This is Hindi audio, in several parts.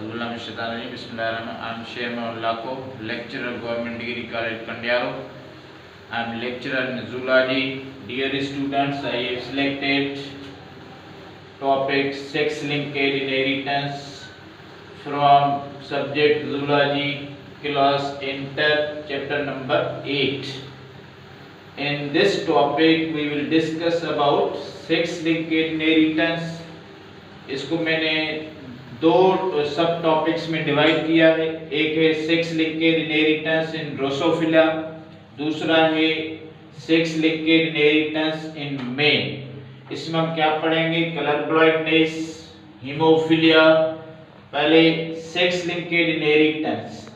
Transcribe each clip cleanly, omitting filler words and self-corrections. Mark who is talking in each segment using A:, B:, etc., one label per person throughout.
A: I'm Chairman Lako, lecturer, Government Degree College, Kandiaro. I'm lecturer in Zoology. Dear students, I have selected topic sex-linked inheritance from subject Zoology, class Inter, chapter number 8. In this topic, we will discuss about sex-linked inheritance. इसको मैंने दो सब टॉपिक्स में डिवाइड किया है। एक है sex linked inheritance in Drosophila, दूसरा है sex linked inheritance in men. इसमें हम क्या पढ़ेंगे? Colour blindness, haemophilia. पहले sex linked inheritance.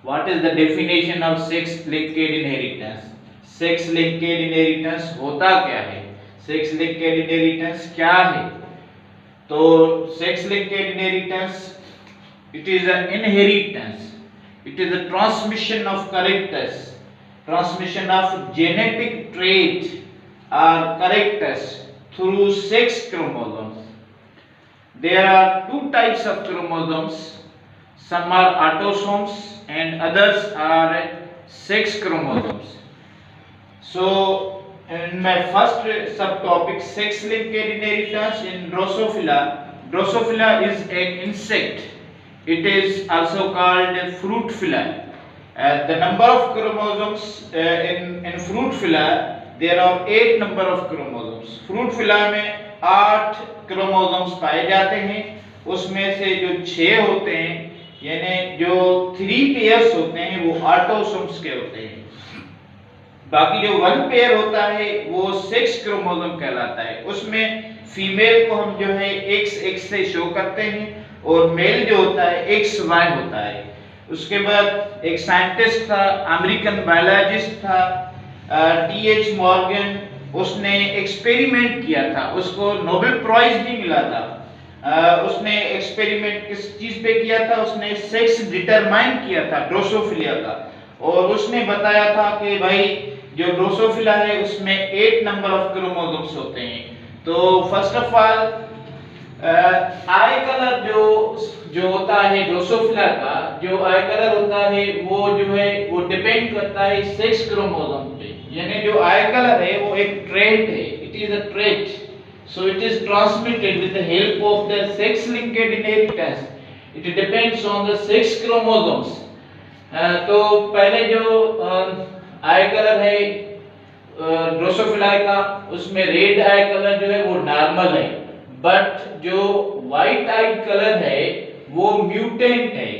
A: What is the definition of sex linked inheritance? Sex linked inheritance होता क्या है? सेक्स लिंकेड इनहेरिटेंस क्या है? तो sex linked inheritance, it is an inheritance, it is a transmission of characters, transmission of genetic trait or characters through sex chromosomes. There are two types of chromosomes, some are autosomes and others are sex chromosomes. So in my first subtopic, sex linked inheritance in Drosophila. Drosophila is an insect. It is also called fruit fly. The number of chromosomes in fruit fly, there are 8 number of chromosomes. Fruit fly में 8 chromosomes पाए जाते हैं। उसमें से जो 6 होते हैं, यानी जो 3 pairs होते हैं, वो autosomes के होते हैं। बाकी जो 1 पेयर होता है वो सेक्स क्रोमोसोम कहलाता है। उसमें फीमेल को हम जो है XX से शो करते हैं और मेल जो होता है XY होता है। उसके बाद एक साइंटिस्ट था, अमेरिकन बायोलॉजिस्ट था, TH मॉर्गन। उसने एक्सपेरिमेंट किया था, उसको नोबेल प्राइज भी मिला था। उसने एक्सपेरिमेंट किस चीज पे किया था? उसने सेक्स डिटरमाइन किया था ड्रोसोफिलिया का, और उसने बताया था कि भाई जो ड्रोसोफिला है उसमें 8 नंबर ऑफ क्रोमोसोम्स होते हैं। तो first of all I colour जो होता है ड्रोसोफिला का, जो आई कलर होता है वो जो है वो डिपेंड करता है सेक्स क्रोमोसोम पे। यानी जो आई कलर है वो एक ट्रेट है, it is a trait, so it is transmitted with the help of the sex linked inheritance. It depends on the sex chromosomes. तो पहले जो आई कलर है ड्रोसोफिला का, उसमें रेड आई कलर जो है वो नॉर्मल है, बट जो व्हाइट आई कलर है वो म्यूटेंट है,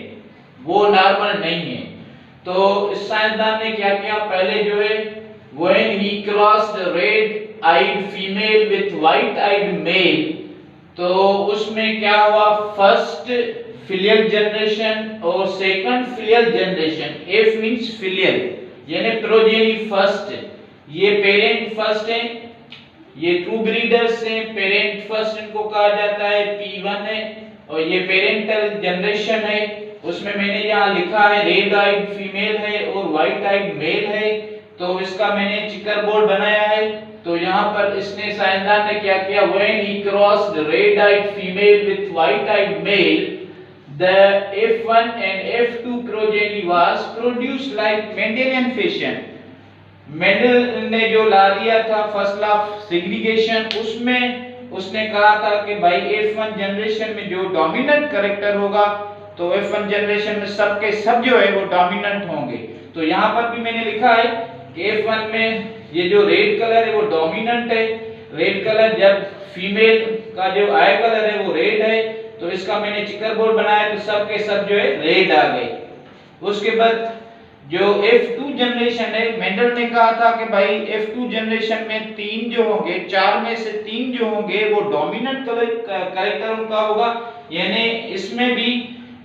A: वो नॉर्मल नहीं है। तो इस साइंसदान ने क्या किया? पहले जो है when he crossed red eyed female with white eyed male, तो उसमें क्या हुआ? फर्स्ट फिलियल जनरेशन और second filial generation. F means filial, यानी प्रोजेनी फर्स्ट। ये पेरेंट फर्स्ट है, ये ट्रू ब्रीडर्स हैं, पेरेंट फर्स्ट इनको कहा जाता है, P1 है। और ये पेरेंटल जनरेशन है, उसमें मैंने यहाँ लिखा है रेड आइड फीमेल है और व्हाइट आइड मेल है। तो इसका मैंने चिकर बोर्ड बनाया है। तो यहाँ पर इसने साइंसदान ने क्या किया? When he crossed red eyed female with white eyed male, the F1 and F2 progeny was produced like Mendelian fashion. Mendel ने जो ला दिया था फर्स्ट लॉ ऑफ सेग्रीगेशन, उसमें उसने कहा था कि भाई F1 जनरेशन में जो डोमिनेंट कैरेक्टर होगा, तो F1 जनरेशन में सब के सब जो है वो डोमिनेंट होंगे। तो यहाँ पर भी मैंने लिखा है कि F1 में ये जो रेड कलर है वो डोमिनेंट है। रेड कलर, जब फीमेल का जो आई कलर है वो रेड है, तो इसका मैंने चिकर बोर्ड बनाया, तो सब के सब जो है रेड आ गए। उसके बाद जो F2 जनरेशन है, मेंडल ने कहा था कि भाई F2 जनरेशन में 3 जो होंगे, 4 में से 3 जो होंगे वो डोमिनेंट कैरेक्टर उनका होगा। यानी इसमें भी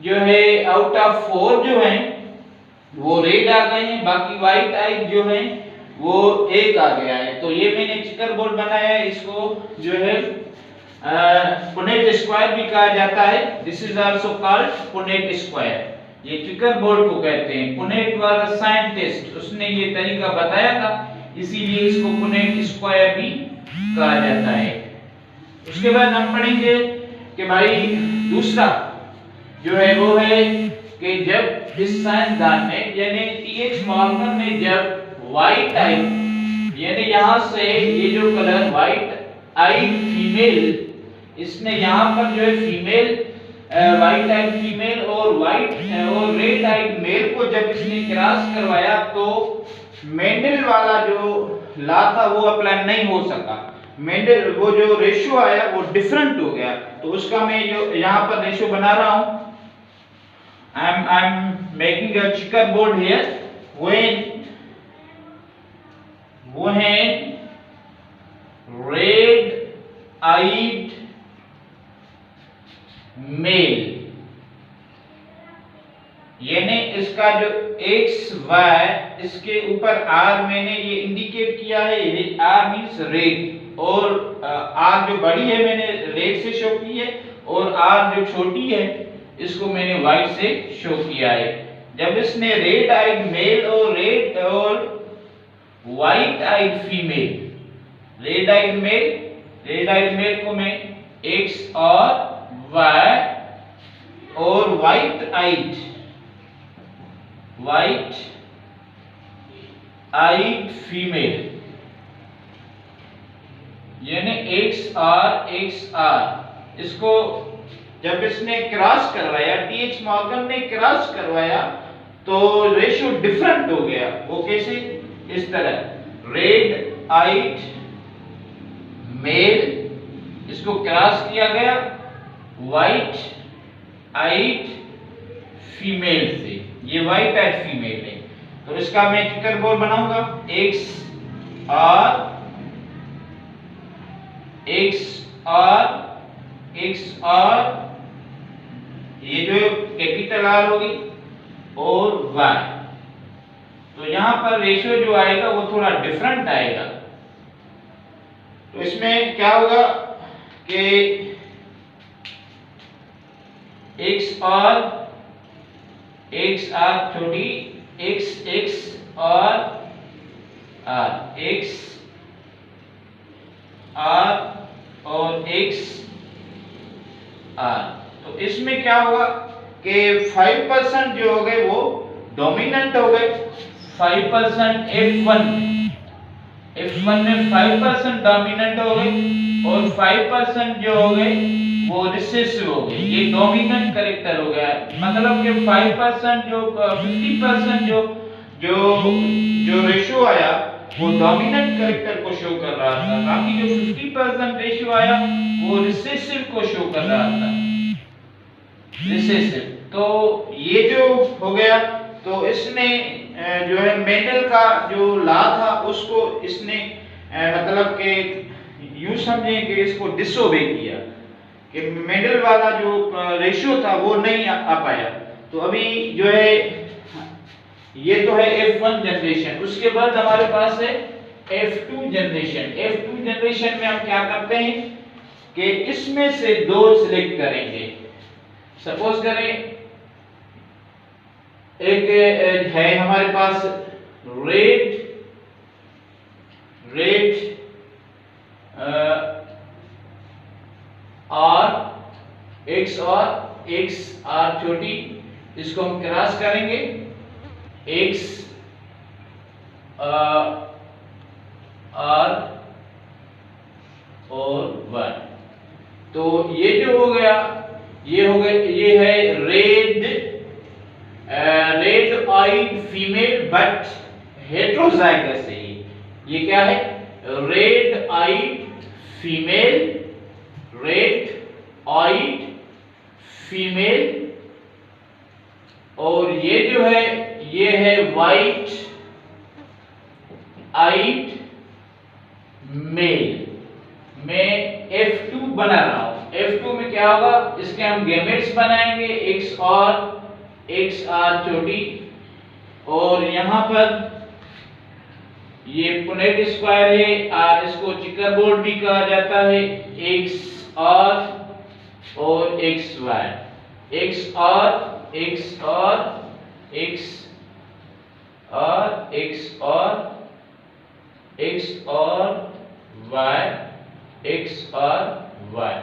A: जो है आउट ऑफ 4 जो हैं वो रेड आ गए हैं, बाकी व्हाइट आई जो हैं वो एक आ गया है। तो ये मैंने चिकर बोर्ड बनाया है, इसको जो है पुनेट स्क्वायर भी कहा जाता है। This is also called Punnett square. ये चिकर बोर्ड को कहते हैं। पुनेट वाज अ साइंटिस्ट, उसने ये तरीका बताया था, इसीलिए इसको पुनेट स्क्वायर भी कहा जाता है। उसके बाद हम पढ़ेंगे कि भाई दूसरा जो है वो है कि जब इस साइंसदान ने यानी टीएच मॉर्गन ने जब वाइट आई यानी यहां से ये जो कलर वाइट आई फीमेल इसने यहां पर जो है फीमेल वाइट आइड फीमेल और वाइट और रेड आइड मेल को जब इसने क्रॉस करवाया तो मेंडल वाला जो लॉ था वो अप्लाई नहीं हो सका। मेंडल वो जो रेशियो आया वो डिफरेंट हो गया। तो उसका मैं जो यहां पर रेशियो बना रहा हूं I'm making a checkerboard here when red eyed male यानी इसका जो x y इसके ऊपर r मैंने ये इंडिकेट किया है, ये r मींस रेड और r जो बड़ी है मैंने रेड से शो की है और r जो छोटी है इसको मैंने व्हाइट से शो किया है। जब इसने रेड आइड मेल और रेड और व्हाइट आइड फीमेल रेड आइड मेल को मैं x और y और व्हाइट आइड फीमेल यानी XR इसको जब इसने क्रॉस करवाया टीएच मॉर्गन ने क्रॉस करवाया तो रेशियो डिफरेंट हो गया। वो कैसे? इस तरह रेड आइड मेल इसको क्रॉस किया गया व्हाइट आइड फीमेल से, ये व्हाइट आइड फीमेल है। तो इसका मैं चेकर बोर्ड बनाऊंगा XR ये जो कैपिटल R होगी और Y। तो यहां पर रेशियो जो आएगा वो थोड़ा डिफरेंट आएगा। तो इसमें क्या होगा कि XR छोटी X और R और XR। तो इसमें क्या होगा कि 5% जो हो गए वो डोमिनेंट हो गए। 5% F1 में 5% डोमिनेंट हो गए और 5% जो हो गए वो रिसेसिव हो गए। ये डोमिनेंट कैरेक्टर हो गया, मतलब कि 5% जो 50% जो रेशियो आया वो डोमिनेंट कैरेक्टर को शो कर रहा था, बाकी जो 50% रेशियो आया वो रिसेसिव को शो कर रहा था, रिसेसिव। तो ये जो हो गया तो इसने जो है मेंडल का जो लॉ था उसको इसने मतलब कि यूं समझें कि इसको डिसओबे किया कि मेंडल वाला जो रेशियो था वो नहीं आ पाया। तो अभी जो है ये तो है F1 जनरेशन। उसके बाद हमारे पास है F2 जनरेशन। F2 जनरेशन में हम क्या करते हैं कि इसमें से दो सिलेक्ट करेंगे। सपोज करें एक है हमारे पास रेड X R छोटी, इसको हम क्रॉस करेंगे X R और Y। तो ये जो हो गया ये है red eyed female but heterozygous है। ये क्या है? रेड आइड फीमेल और ये जो है ये है व्हाइट आइड मेल। मैं F2 बना रहा हूं। F2 में क्या होगा, इसके हम गैमेट्स बनाएंगे XR छोटी और यहां पर ये पुनेट स्क्वायर है R, इसको चेकर बोर्ड भी कहा जाता है। XR और XY, XR XY।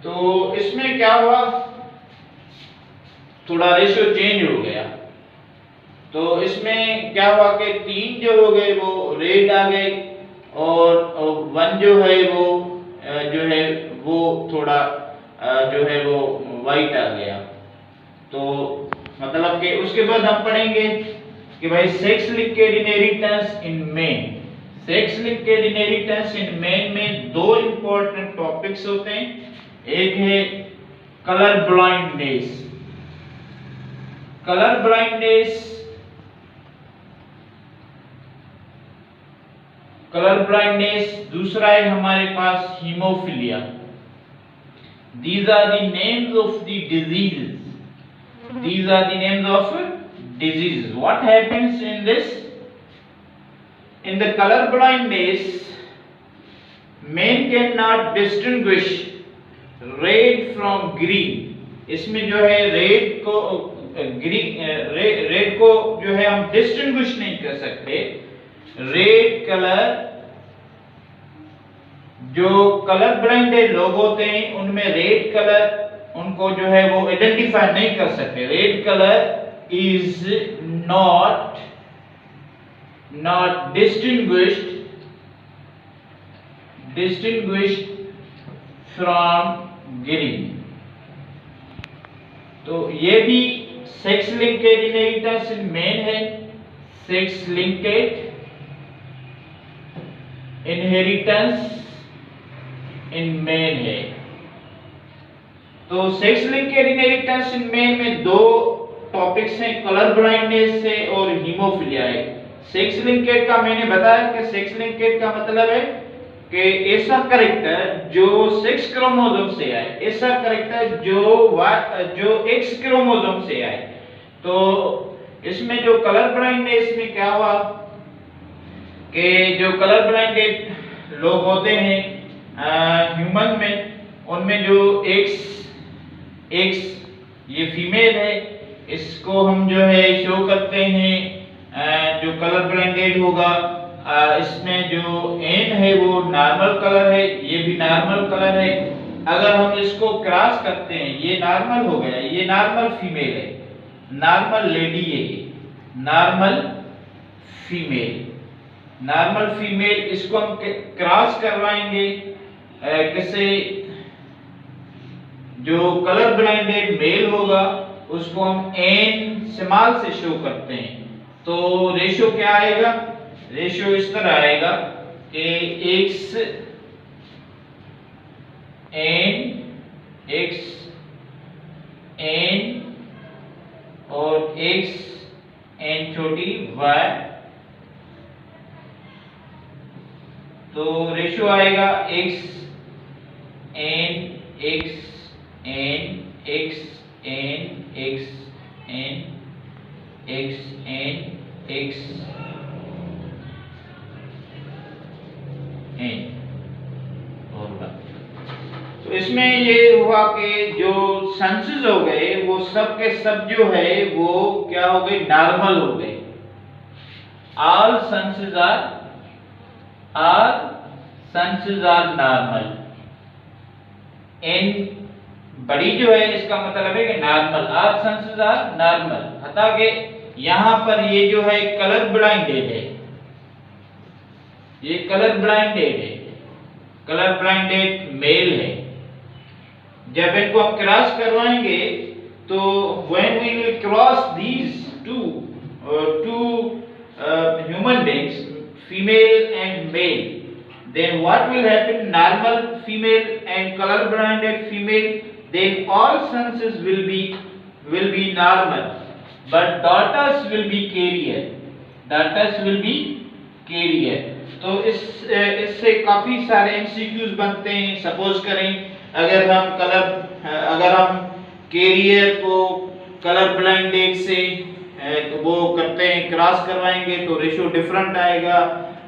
A: तो इसमें क्या हुआ थोड़ा रेशियो चेंज हो गया। तो इसमें क्या हुआ कि 3 जो हो गए वो रेड आ गए और 1 जो है वो थोड़ा जो है वो वाइट आ गया। तो मतलब कि उसके बाद हम पढ़ेंगे कि भाई sex linked inheritance in main. Sex linked inheritance in men में दो इंपॉर्टेंट टॉपिक्स होते हैं। एक है colour blindness. Colour blindness, colour blindness. दूसरा है हमारे पास haemophilia. These are the names of the diseases. These are the names of diseases. What happens in this? In the color blindness, man cannot distinguish red from green. इसमें जो है रेड को रेड को जो है हम डिस्टिंग्विश नहीं कर सकते। रेड कलर, जो कलर ब्लाइंडेड लोग होते हैं उनमें रेड कलर उनको जो है वो आइडेंटिफाई नहीं कर सकते। Red colour is not distinguished from green. तो ये भी sex linked inheritance in men है। Sex linked inheritance in men है। तो sex linked inheritance in men में दो टॉपिक्स हैं, कलर ब्लाइंडनेस से और हीमोफिलिया है। सेक्स लिंक्ड का मैंने बताया कि सेक्स लिंक्ड का मतलब है कि ऐसा कैरेक्टर जो सेक्स क्रोमोसोम से आए, ऐसा कैरेक्टर जो एक्स क्रोमोसोम से आए। तो इसमें जो कलर ब्लाइंडनेस में क्या हुआ कि जो कलर ब्लाइंडेड लोग होते हैं ह्यूमन में, उनमें जो एक्स ये फीमेल है, इसको हम जो है शो करते हैं। जो कलर ब्लाइंडेड होगा इसमें जो एन है वो नॉर्मल कलर है, ये भी नॉर्मल कलर है। अगर हम इसको क्रॉस करते हैं, ये नॉर्मल हो गया, ये नॉर्मल फीमेल है, नॉर्मल लेडी है, ये नॉर्मल फीमेल। इसको हम क्रॉस करवाएंगे किसे, जो कलर ब्लाइंडेड मेल होगा उसको हम एन स्मॉल से शो करते हैं। तो रेशियो क्या आएगा? रेशियो इस तरह आएगा कि एक्स एन और एक्स एन छोटी वाई। तो रेशियो आएगा X N X N X N X N X N X N. तो इसमें ये हुआ कि जो सेंसेस हो गए वो सब के सब जो है वो क्या हो गए, नॉर्मल हो गए। All senses are normal. N बड़ी जो है इसका मतलब है कि normal, all senses are normal. हता के यहां पर ये जो है कलर ब्लाइंडेड है, ये कलर ब्लाइंडेड है, कलर ब्लाइंडेड मेल है। जब इनको हम क्रॉस करवाएंगे तो when we will cross these two human beings, female and male, then what will happen? Normal female and color blinded female, then all senses will be normal, but daughters will be carrier, तो इससे काफी सारे एमसीक्यूज बनते हैं। सपोज करें अगर हम कैरियर को कलर ब्लाइंडेड से वो करते हैं, क्रॉस करवाएंगे तो रेशियो डिफरेंट आएगा।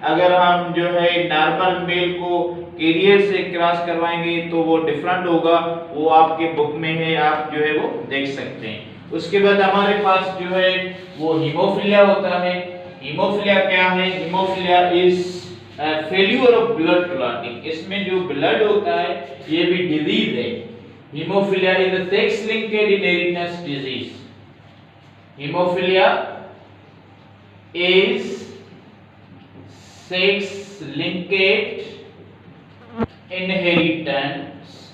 A: अगर हम जो है नॉर्मल मेल को कैरियर से क्रॉस करवाएंगे तो वो डिफरेंट होगा। वो आपके बुक में है, आप जो है वो देख सकते हैं। उसके बाद हमारे पास जो है वो हीमोफिलिया होता है। हीमोफिलिया क्या है? Haemophilia is failure of blood clotting. इसमें जो ब्लड होता है ये भी डिजीज है। Haemophilia is a sex linked inheritance disease. Hemophilia is sex-linked inheritance.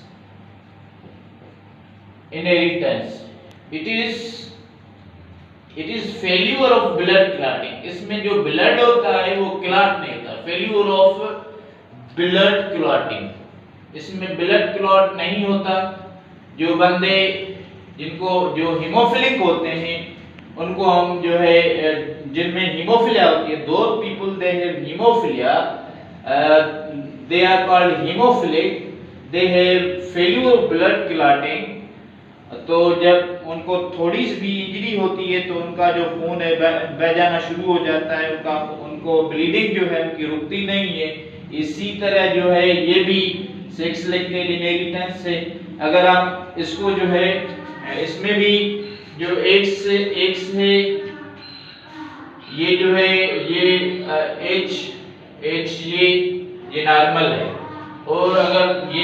A: It is failure of blood clotting. इसमें जो ब्लड होता है वो क्लॉट नहीं होता, फेल्यूर ऑफ ब्लड क्लॉटिंग, इसमें ब्लड क्लॉट नहीं होता। जो बंदे जिनको जो हीमोफिलिक होते हैं उनको हम जो है जिनमें हीमोफिलिया होती है, दो people they have haemophilia, they are called haemophilic, they have failure of blood clotting. तो जब उनको थोड़ी सी भी इंजरी होती है तो उनका जो खून है बह जाना शुरू हो जाता है, उनको ब्लीडिंग जो है उनकी रुकती नहीं है। इसी तरह जो है ये भी सेक्स लिंक्ड इनहेरिटेंस है। अगर आप इसको जो है इसमें भी जो एक्स है ये जो है ये एच ये नॉर्मल है, और अगर ये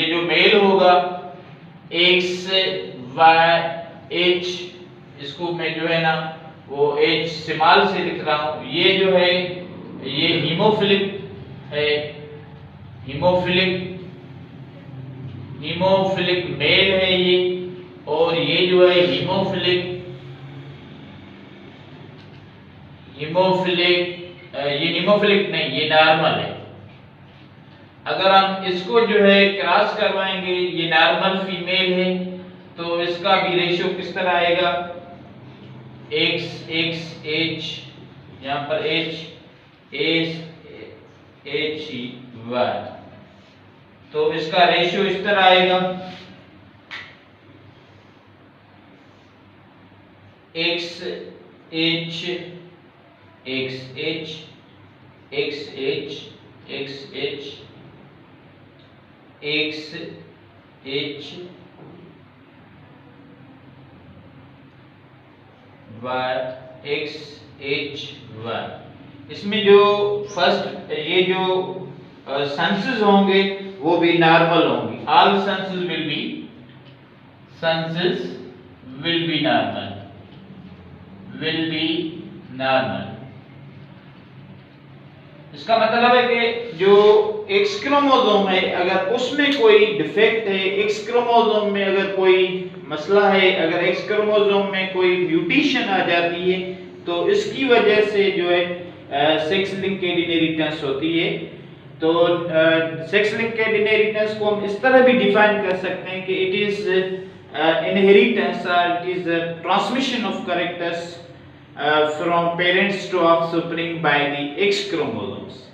A: जो मेल होगा एक्स वाई एच, इसको मैं जो है ना वो एच स्मॉल से लिख रहा हूँ, ये जो है ये हीमोफिलिक है, हीमोफिलिक मेल है ये, और ये जो है हीमोफिलिक नहीं, ये नॉर्मल है। अगर हम इसको जो है क्रॉस करवाएंगे, ये नॉर्मल फीमेल है, तो इसका भी रेशियो किस तरह आएगा, एक्स एच, यहाँ पर एच वाई, तो इसका रेशियो इस तरह आएगा, एक्स एच वाई। इसमें जो फर्स्ट ये जो सेंसेस होंगे वो भी नॉर्मल होंगे, all senses will be normal. इसका मतलब है कि जो एक्स क्रोमोसोम है अगर उसमें कोई डिफेक्ट है, एक्स क्रोमोसोम में अगर कोई मसला है, अगर एक्स क्रोमोसोम में कोई म्यूटेशन आ जाती है तो इसकी वजह से जो है सेक्स लिंक्ड इनहेरिटेंस होती है। तो सेक्स लिंक्ड इनहेरिटेंस को हम इस तरह भी डिफाइन कर सकते हैं कि it is inheritance, it is a transmission of characters from parents to offspring by the X chromosomes.